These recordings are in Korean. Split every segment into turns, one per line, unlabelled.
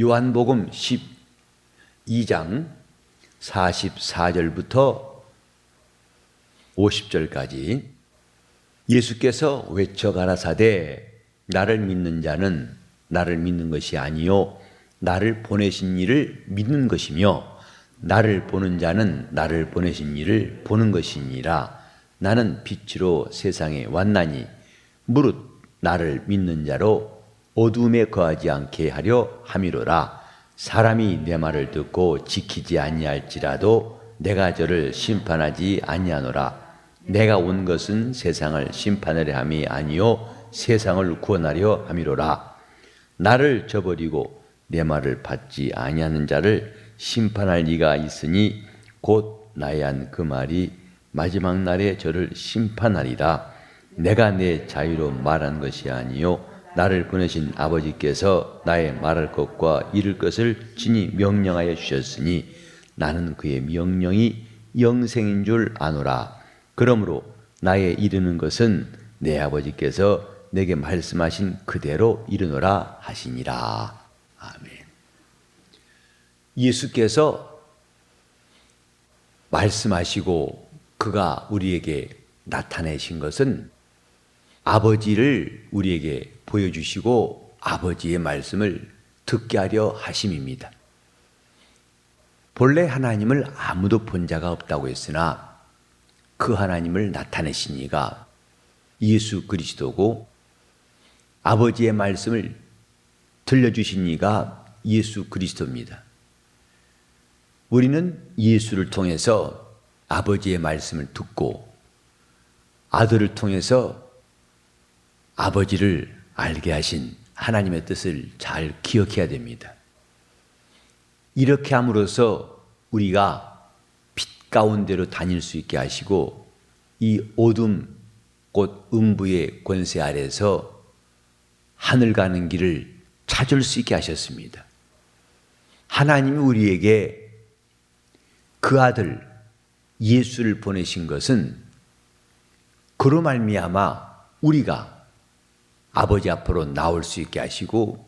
요한복음 12장 44절부터 50절까지 예수께서 외쳐 가라사대 나를 믿는 자는 나를 믿는 것이 아니요 나를 보내신 이를 믿는 것이며 나를 보는 자는 나를 보내신 이를 보는 것이니라. 나는 빛으로 세상에 왔나니 무릇 나를 믿는 자로 어두움에 거하지 않게 하려 함이로라. 사람이 내 말을 듣고 지키지 아니할지라도 내가 저를 심판하지 아니하노라. 내가 온 것은 세상을 심판하려 함이 아니요 세상을 구원하려 함이로라. 나를 저버리고 내 말을 받지 아니하는 자를 심판할 이가 있으니 곧 나에 한 그 말이 마지막 날에 저를 심판하리라. 내가 내 자유로 말한 것이 아니요 나를 보내신 아버지께서 나의 말할 것과 이룰 것을 친히 명령하여 주셨으니 나는 그의 명령이 영생인 줄 아노라. 그러므로 나의 이르는 것은 내 아버지께서 내게 말씀하신 그대로 이르노라 하시니라. 아멘. 예수께서 말씀하시고 그가 우리에게 나타내신 것은 아버지를 우리에게 보여주시고 아버지의 말씀을 듣게 하려 하심입니다. 본래 하나님을 아무도 본 자가 없다고 했으나 그 하나님을 나타내신 이가 예수 그리스도고 아버지의 말씀을 들려주신 이가 예수 그리스도입니다. 우리는 예수를 통해서 아버지의 말씀을 듣고 아들을 통해서 아버지를 알게 하신 하나님의 뜻을 잘 기억해야 됩니다. 이렇게 함으로써 우리가 빛 가운데로 다닐 수 있게 하시고 이 어둠 곧 음부의 권세 아래서 하늘 가는 길을 찾을 수 있게 하셨습니다. 하나님이 우리에게 그 아들 예수를 보내신 것은 그로 말미암아 우리가 아버지 앞으로 나올 수 있게 하시고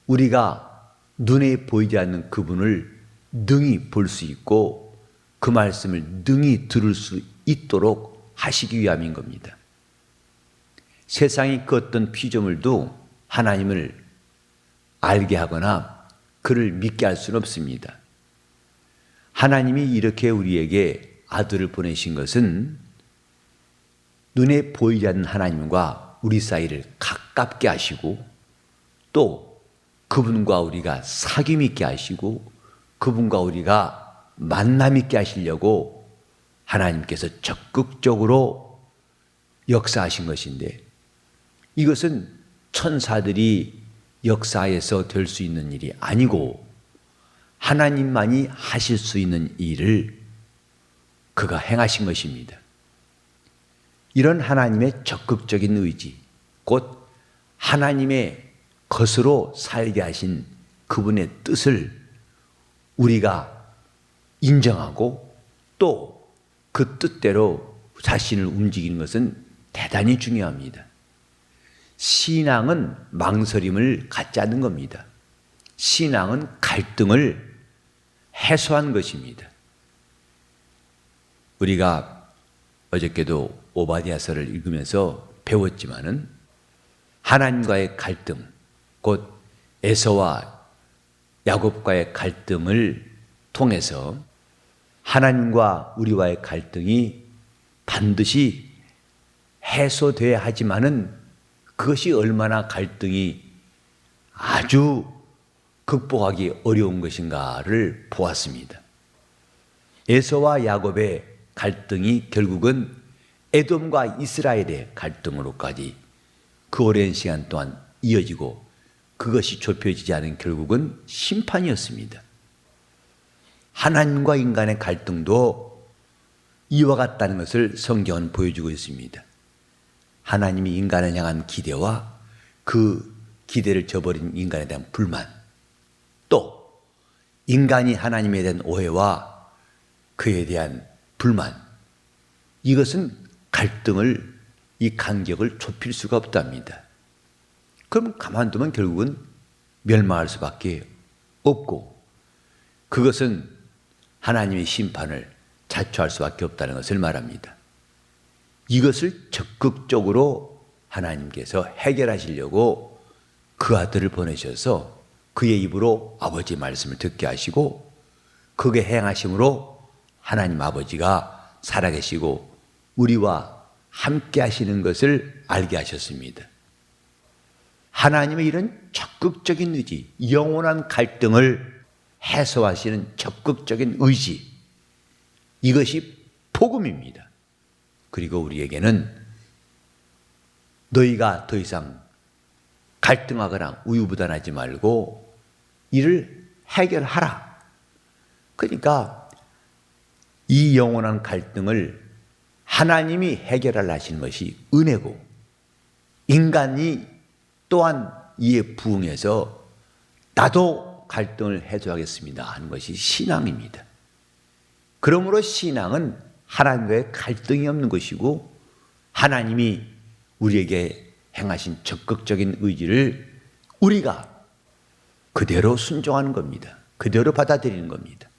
우리가 눈에 보이지 않는 그분을 능히 볼 수 있고 그 말씀을 능히 들을 수 있도록 하시기 위함인 겁니다. 세상이 그 어떤 피조물도 하나님을 알게 하거나 그를 믿게 할 수는 없습니다. 하나님이 이렇게 우리에게 아들을 보내신 것은 눈에 보이지 않는 하나님과 우리 사이를 가깝게 하시고 또 그분과 우리가 사귐 있게 하시고 그분과 우리가 만남 있게 하시려고 하나님께서 적극적으로 역사하신 것인데 이것은 천사들이 역사에서 될 수 있는 일이 아니고 하나님만이 하실 수 있는 일을 그가 행하신 것입니다. 이런 하나님의 적극적인 의지, 곧 하나님의 것으로 살게 하신 그분의 뜻을 우리가 인정하고 또 그 뜻대로 자신을 움직이는 것은 대단히 중요합니다. 신앙은 망설임을 갖지 않는 겁니다. 신앙은 갈등을 해소한 것입니다. 우리가 어저께도 오바댜서를 읽으면서 배웠지만은 하나님과의 갈등, 곧 에서와 야곱과의 갈등을 통해서 하나님과 우리와의 갈등이 반드시 해소돼야 하지만은 그것이 얼마나 갈등이 아주 극복하기 어려운 것인가를 보았습니다. 에서와 야곱의 갈등이 결국은 에돔과 이스라엘의 갈등으로까지 그 오랜 시간 동안 이어지고 그것이 좁혀지지 않은 결국은 심판이었습니다. 하나님과 인간의 갈등도 이와 같다는 것을 성경은 보여주고 있습니다. 하나님이 인간을 향한 기대와 그 기대를 저버린 인간에 대한 불만, 또 인간이 하나님에 대한 오해와 그에 대한 불만, 이것은 갈등을, 이 간격을 좁힐 수가 없답니다. 그럼 가만두면 결국은 멸망할 수밖에 없고 그것은 하나님의 심판을 자초할 수밖에 없다는 것을 말합니다. 이것을 적극적으로 하나님께서 해결하시려고 그 아들을 보내셔서 그의 입으로 아버지의 말씀을 듣게 하시고 그게 행하심으로 하나님 아버지가 살아계시고 우리와 함께 하시는 것을 알게 하셨습니다. 하나님의 이런 적극적인 의지, 영원한 갈등을 해소하시는 적극적인 의지, 이것이 복음입니다. 그리고 우리에게는 너희가 더 이상 갈등하거나 우유부단하지 말고 이를 해결하라. 그러니까 이 영원한 갈등을 하나님이 해결하려 하시는 것이 은혜고 인간이 또한 이에 부응해서 나도 갈등을 해소하겠습니다 하는 것이 신앙입니다. 그러므로 신앙은 하나님과의 갈등이 없는 것이고 하나님이 우리에게 행하신 적극적인 의지를 우리가 그대로 순종하는 겁니다. 그대로 받아들이는 겁니다.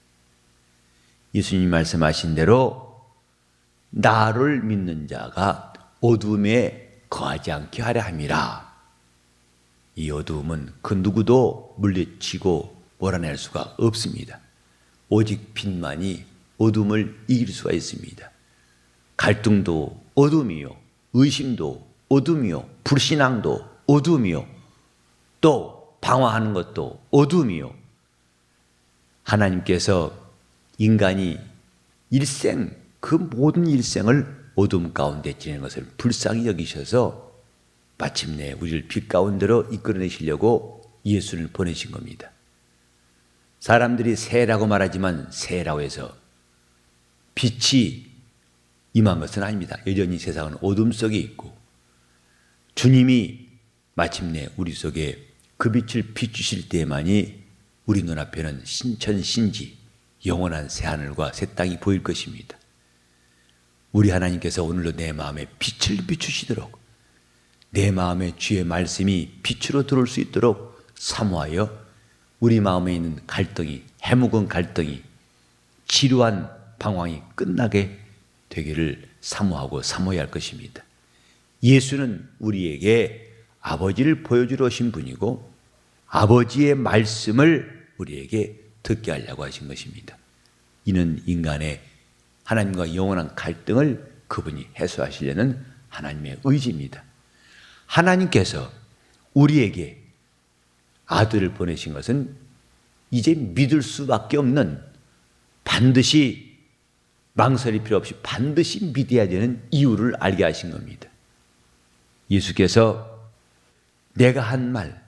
예수님이 말씀하신 대로 나를 믿는 자가 어둠에 거하지 않게 하려 함이라. 이 어두움은 그 누구도 물리치고 몰아낼 수가 없습니다. 오직 빛만이 어둠을 이길 수가 있습니다. 갈등도 어둠이요, 의심도 어둠이요, 불신앙도 어둠이요, 또 방황하는 것도 어둠이요. 하나님께서 인간이 일생, 그 모든 일생을 어둠 가운데 지내는 것을 불쌍히 여기셔서 마침내 우리를 빛 가운데로 이끌어내시려고 예수를 보내신 겁니다. 사람들이 새라고 말하지만 새라고 해서 빛이 임한 것은 아닙니다. 여전히 세상은 어둠 속에 있고 주님이 마침내 우리 속에 그 빛을 비추실 때만이 우리 눈앞에는 신천신지 영원한 새하늘과 새 땅이 보일 것입니다. 우리 하나님께서 오늘도 내 마음에 빛을 비추시도록 내 마음에 주의 말씀이 빛으로 들어올 수 있도록 사모하여 우리 마음에 있는 갈등이, 해묵은 갈등이, 지루한 방황이 끝나게 되기를 사모하고 사모해야 할 것입니다. 예수는 우리에게 아버지를 보여주러 오신 분이고 아버지의 말씀을 우리에게 듣게 하려고 하신 것입니다. 이는 인간의 하나님과 영원한 갈등을 그분이 해소하시려는 하나님의 의지입니다. 하나님께서 우리에게 아들을 보내신 것은 이제 믿을 수밖에 없는, 반드시 망설일 필요 없이 반드시 믿어야 되는 이유를 알게 하신 겁니다. 예수께서 내가 한 말,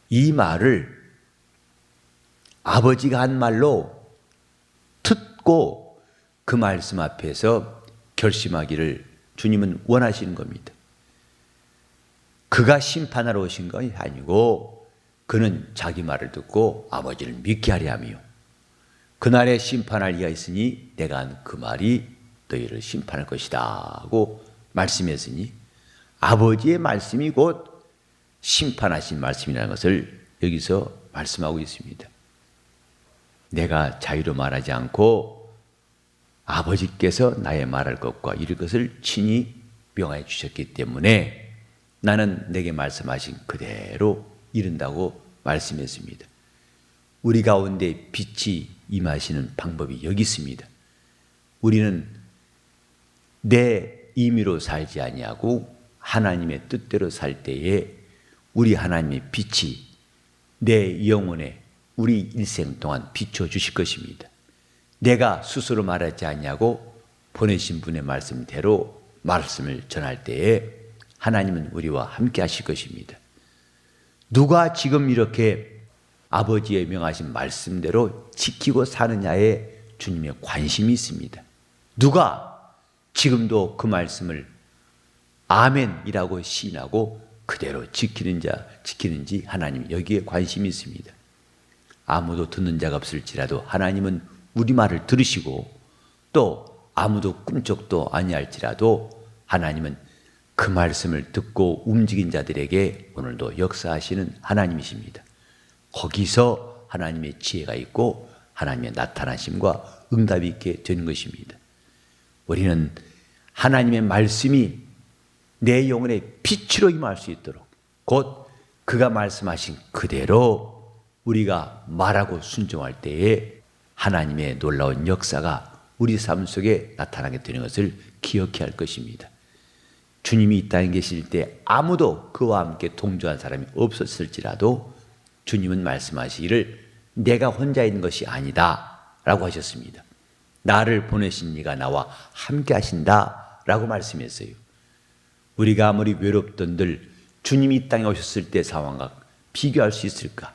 이 말을 아버지가 한 말로 듣고 그 말씀 앞에서 결심하기를 주님은 원하시는 겁니다. 그가 심판하러 오신 것이 아니고 그는 자기 말을 듣고 아버지를 믿게 하려 하며 그날에 심판할 이가 있으니 내가 한 그 말이 너희를 심판할 것이다 하고 말씀했으니 아버지의 말씀이 곧 심판하신 말씀이라는 것을 여기서 말씀하고 있습니다. 내가 자유로 말하지 않고 아버지께서 나의 말할 것과 이룰 것을 친히 명하여 주셨기 때문에 나는 내게 말씀하신 그대로 이룬다고 말씀했습니다. 우리 가운데 빛이 임하시는 방법이 여기 있습니다. 우리는 내 임의로 살지 아니하고 하나님의 뜻대로 살 때에 우리 하나님의 빛이 내 영혼에 우리 일생 동안 비춰주실 것입니다. 내가 스스로 말하지 아니하고 보내신 분의 말씀대로 말씀을 전할 때에 하나님은 우리와 함께 하실 것입니다. 누가 지금 이렇게 아버지의 명하신 말씀대로 지키고 사느냐에 주님의 관심이 있습니다. 누가 지금도 그 말씀을 아멘이라고 시인하고 그대로 지키는지 하나님 여기에 관심이 있습니다. 아무도 듣는 자가 없을지라도 하나님은 우리 말을 들으시고 또 아무도 꿈쩍도 아니할지라도 하나님은 그 말씀을 듣고 움직인 자들에게 오늘도 역사하시는 하나님이십니다. 거기서 하나님의 지혜가 있고 하나님의 나타나심과 응답이 있게 되는 것입니다. 우리는 하나님의 말씀이 내 영혼의 빛으로 임할 수 있도록 곧 그가 말씀하신 그대로 우리가 말하고 순종할 때에 하나님의 놀라운 역사가 우리 삶 속에 나타나게 되는 것을 기억해야 할 것입니다. 주님이 이 땅에 계실 때 아무도 그와 함께 동조한 사람이 없었을지라도 주님은 말씀하시기를 내가 혼자 있는 것이 아니다 라고 하셨습니다. 나를 보내신 이가 나와 함께 하신다 라고 말씀했어요. 우리가 아무리 외롭던들 주님이 이 땅에 오셨을 때 상황과 비교할 수 있을까?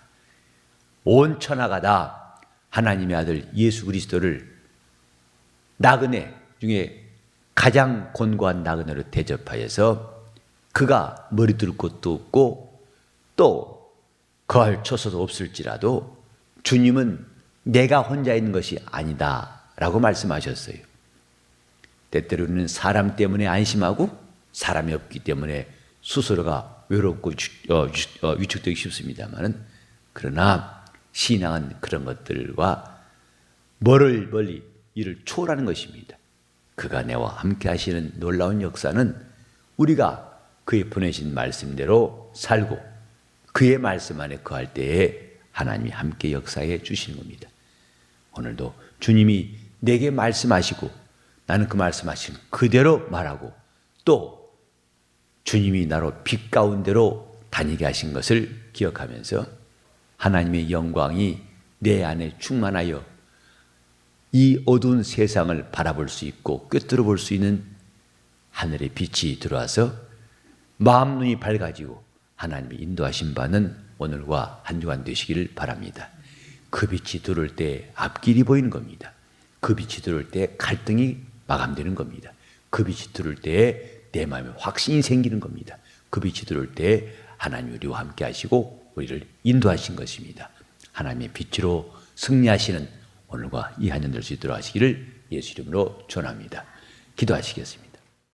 온 천하가 다 하나님의 아들 예수 그리스도를 나그네 중에 가장 권고한 나그네로 대접하여서 그가 머리 둘 곳도 없고 또 거할 처소도 없을지라도 주님은 내가 혼자 있는 것이 아니다 라고 말씀하셨어요. 때때로는 사람 때문에 안심하고 사람이 없기 때문에 스스로가 외롭고 위축되기 쉽습니다만 그러나 신앙은 그런 것들과 멀리 이를 초월하는 것입니다. 그가 내와 함께 하시는 놀라운 역사는 우리가 그의 보내신 말씀대로 살고 그의 말씀 안에 거할 때에 하나님이 함께 역사해 주시는 겁니다. 오늘도 주님이 내게 말씀하시고 나는 그 말씀하신 그대로 말하고 또 주님이 나로 빛 가운데로 다니게 하신 것을 기억하면서 하나님의 영광이 내 안에 충만하여 이 어두운 세상을 바라볼 수 있고 꿰뚫어 볼 수 있는 하늘의 빛이 들어와서 마음 눈이 밝아지고 하나님의 인도하신 바는 오늘과 한 주간 되시기를 바랍니다. 그 빛이 들어올 때 앞길이 보이는 겁니다. 그 빛이 들어올 때 갈등이 마감되는 겁니다. 그 빛이 들어올 때 내 마음에 확신이 생기는 겁니다. 그 빛이 들어올 때 하나님이 우리와 함께 하시고 우리를 인도하신 것입니다. 하나님의 빛으로 승리하시는 오늘과 이 한 년 될 수 있도록 하시기를 예수 이름으로 축원합니다. 기도하시겠습니다.